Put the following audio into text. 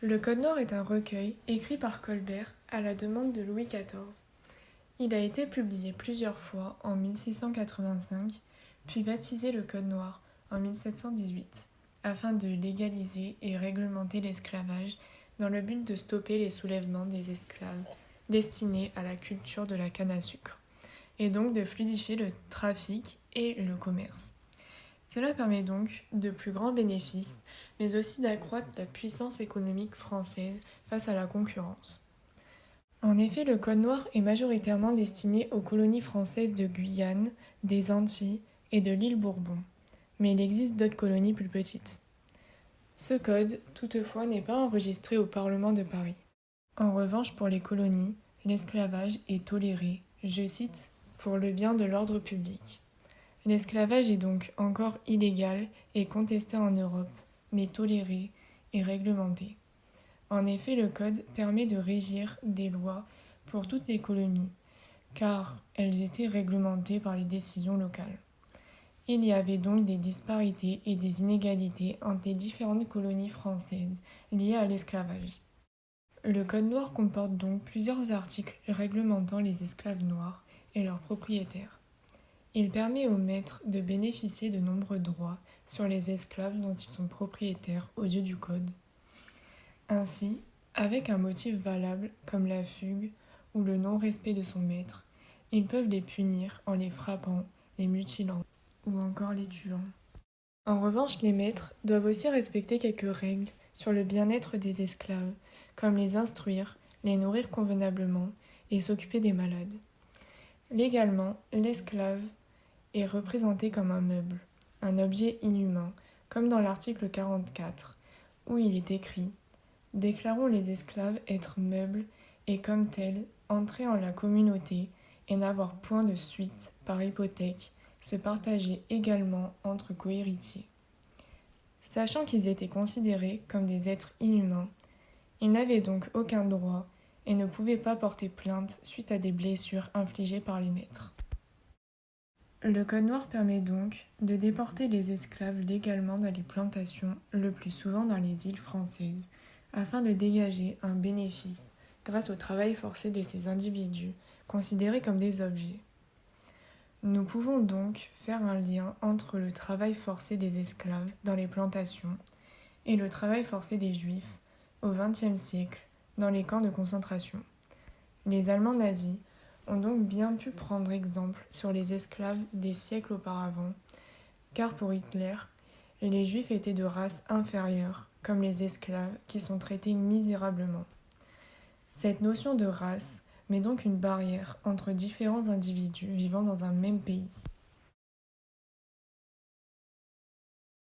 Le Code noir est un recueil écrit par Colbert à la demande de Louis XIV. Il a été publié plusieurs fois en 1685, puis baptisé le Code noir en 1718, afin de légaliser et réglementer l'esclavage dans le but de stopper les soulèvements des esclaves destinés à la culture de la canne à sucre, et donc de fluidifier le trafic et le commerce. Cela permet donc de plus grands bénéfices, mais aussi d'accroître la puissance économique française face à la concurrence. En effet, le Code noir est majoritairement destiné aux colonies françaises de Guyane, des Antilles et de l'île Bourbon, mais il existe d'autres colonies plus petites. Ce code, toutefois, n'est pas enregistré au Parlement de Paris. En revanche, pour les colonies, l'esclavage est toléré, je cite, pour le bien de l'ordre public. L'esclavage est donc encore illégal et contesté en Europe, mais toléré et réglementé. En effet, le Code permet de régir des lois pour toutes les colonies, car elles étaient réglementées par les décisions locales. Il y avait donc des disparités et des inégalités entre les différentes colonies françaises liées à l'esclavage. Le Code noir comporte donc plusieurs articles réglementant les esclaves noirs et leurs propriétaires. Il permet aux maîtres de bénéficier de nombreux droits sur les esclaves dont ils sont propriétaires aux yeux du Code. Ainsi, avec un motif valable comme la fugue ou le non-respect de son maître, ils peuvent les punir en les frappant, les mutilant ou encore les tuant. En revanche, les maîtres doivent aussi respecter quelques règles sur le bien-être des esclaves, comme les instruire, les nourrir convenablement et s'occuper des malades. Légalement, l'esclave est représenté comme un meuble, un objet inhumain, comme dans l'article 44, où il est écrit « Déclarons les esclaves être meubles et comme tels entrer en la communauté et n'avoir point de suite par hypothèque, se partager également entre cohéritiers. » Sachant qu'ils étaient considérés comme des êtres inhumains, ils n'avaient donc aucun droit et ne pouvaient pas porter plainte suite à des blessures infligées par les maîtres. Le Code noir permet donc de déporter les esclaves légalement dans les plantations, le plus souvent dans les îles françaises, afin de dégager un bénéfice grâce au travail forcé de ces individus, considérés comme des objets. Nous pouvons donc faire un lien entre le travail forcé des esclaves dans les plantations et le travail forcé des Juifs au XXe siècle dans les camps de concentration. Les Allemands nazis ont donc bien pu prendre exemple sur les esclaves des siècles auparavant, car pour Hitler, les Juifs étaient de race inférieure, comme les esclaves qui sont traités misérablement. Cette notion de race met donc une barrière entre différents individus vivant dans un même pays.